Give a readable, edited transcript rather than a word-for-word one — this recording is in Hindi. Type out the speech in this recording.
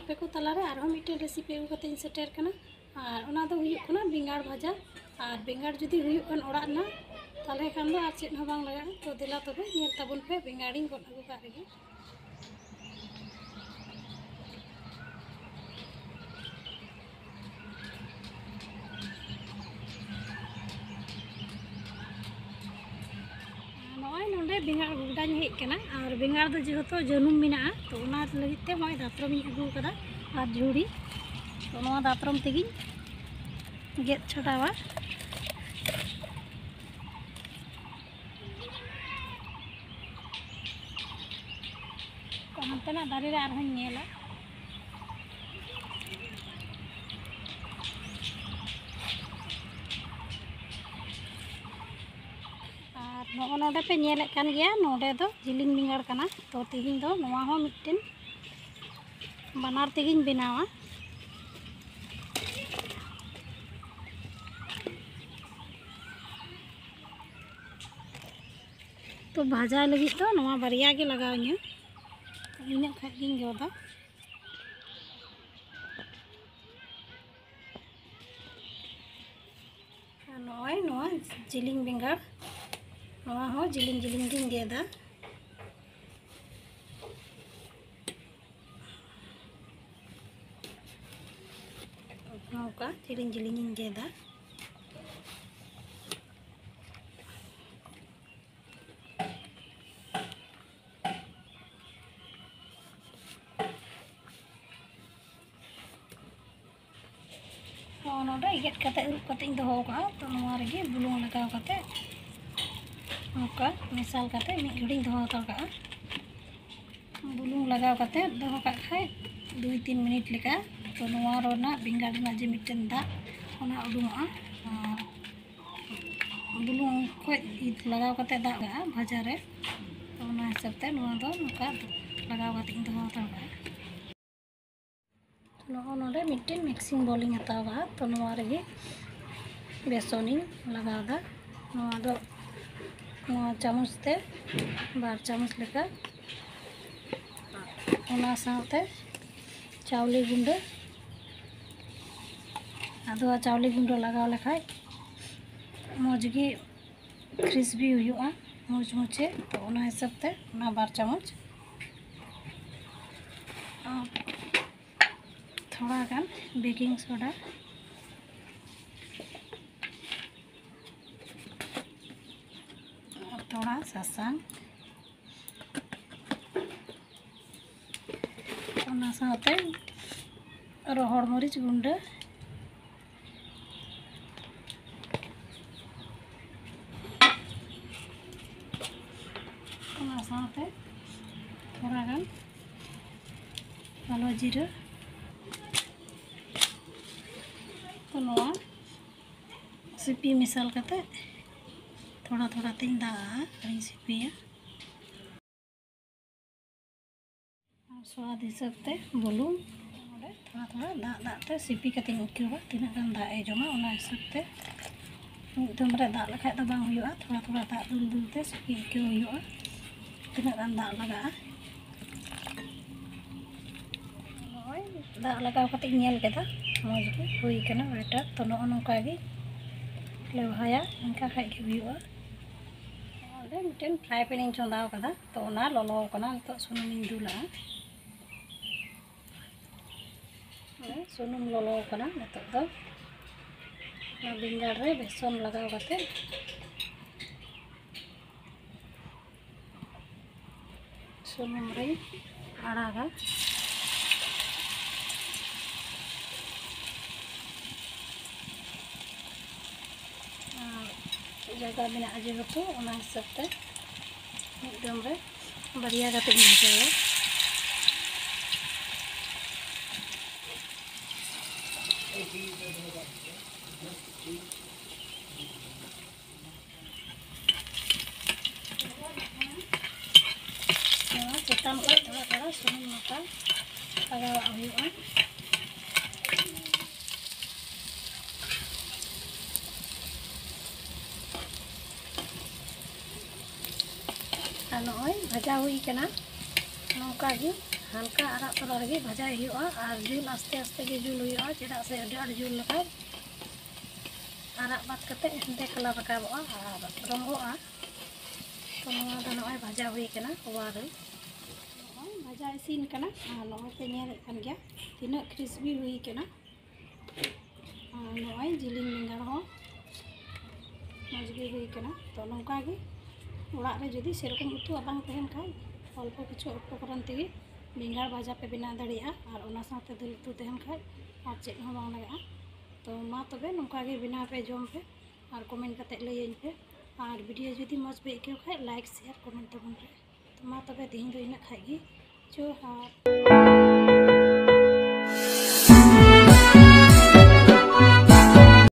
आपे को तलारे आरो मिटे रेसिपी अगु कते सेटर कना और ओना दो हुयुग कना बेंगाड़ भाजा और बेंगाड़ जुदी हुयुग कन ओड़ा ना ताले खान दो आर चेद हो बांग लगा तो दिला तबे नेल ताबुन पे बेंगाड़ी गद अगु का रेगे बेंगाड़ गुडाኝ हेज कना और बेंगाड़ दो जेहेतु जनुम मेना तो ओना लगित ते मोय दात्रम अगु कदा और झुड़ी तो नोआ दात्रम तेगी गेद छटावा तो हंतेना दारे रे आरहन नेला नोडे पे नेले कान गया नोडे दो जिलिंग बेंगाड़ कना तो तिहिन दो नोआ हो मिट्टेन बनार तेगिन बनावा तो भाजा लगी तो नोआ बारिया के लगावኛ इना खागिन जोदा नोय नोआ जिलिंग बेंगाड़ नोआ हो जिलिंग जिलिंग गिन गेदा नौका जिलिंग जिलिंग गिन गेदा नोडे गेट कते उरुप कते दोहो का तो नोआ रेगे बुलुंग लगाव कते नौका मिसाल कते मिद घड़ी दोहो हतार का बुलुंग लगाव कते दोहो का खाय 2-3 मिनिट लेका तो नोआ रोना बेंगाड़ ना जे मिटन दा ओना उडुंगा बुलुंग खोज लगाव कते दा भाजा रे तो ओना हिसाब ते नोआ दो नौका लगाव कते दोहो हतार का नोडे मिट्टेन मिक्सिंग बोलिंग हतावा तो नोआ रेगे बेसनिंग लगावदा नोआ दो चामच ते 2 चामच लेका ओना साथे चावली गुंडा आदो चावली गुंडा लगाव लेखाय मजगी क्रिस्पी हुयुआ मुचमुचे तो ओना हिसाब ते ओना 2 चामच थोड़ा गान बेकिंग सोडा थोड़ा सासांग ओना साथे रोहड़ मरीच गुंडा ओना साथे थोड़ा गान कालो जीरा तो नोआ सिपी मिसाल कते थोड़ा थोड़ा तीन दा रही सिपिया स्वाद हिसाब ते बुलुंग थोड़ा थोड़ा दा ते सिपी कते उकेवा तीना गान दा ए जमा ओना हिसाब ते एकदम रे दा लखाय दा बांग हुयुआ थोड़ा थोड़ा दा दुल दुल ते सिपी उके हुयुआ तीना गान दा लगा नोय दा लगाव कते नेल केदा मौज गे हुई कना बेटा तो नो नोका गे लेवहाया इनका खाय के हुयुआ ओदे मिटेन फ्राई पैन इन चंदाव कदा तो ओना ललो कना तो सुनुम इन दुला सुनुम ललो कना नितो दो ना बेंगाड़ रे बेसन लगाव कते सुनुम रे आड़ागा जगह मेना जेहेतु ओना हिसाब ते एकदम रे बारिया कते भाजाया चेतान को थोड़ा थोड़ा सुनुम नोका लगावा हुयुआ नोय भाजा हुई कना नौका गे हल्का आराग तला रगे भाजाय हुआ और जुल आस्ते आस्ते गे जुल हुआ चेदा से अड्डी आड़ जुल लगा आराग बात कते हेंदे कलर रकाबोआ और रंगोआ तो नवा दो नय भाजा हुई कना ओवा रे भाजा इसिन कना नय पे नेल कन गया तिना क्रिस्पी हुई कना नय जिलिंग बेंगाड़ हो मजगे हुई कना तो नौका गे ओड़ा रे जदि सेरकम उतु बांग तहन खाय अल्प किछु उपकरण तेगे बेंगाड़ भाजा पे बना दाड़िया और ओना साथे दाल उतु तहन खाय और चेक हो बांग लगा तो मा तबे नौका गे बना पे जम पे और कमेंट कते लैयन पे और वीडियो जदि मज पे आइकाव खाय लाइक शेयर कमेंट तबन पे तो मा तबे तेहें दो इना खाय गे जोहार।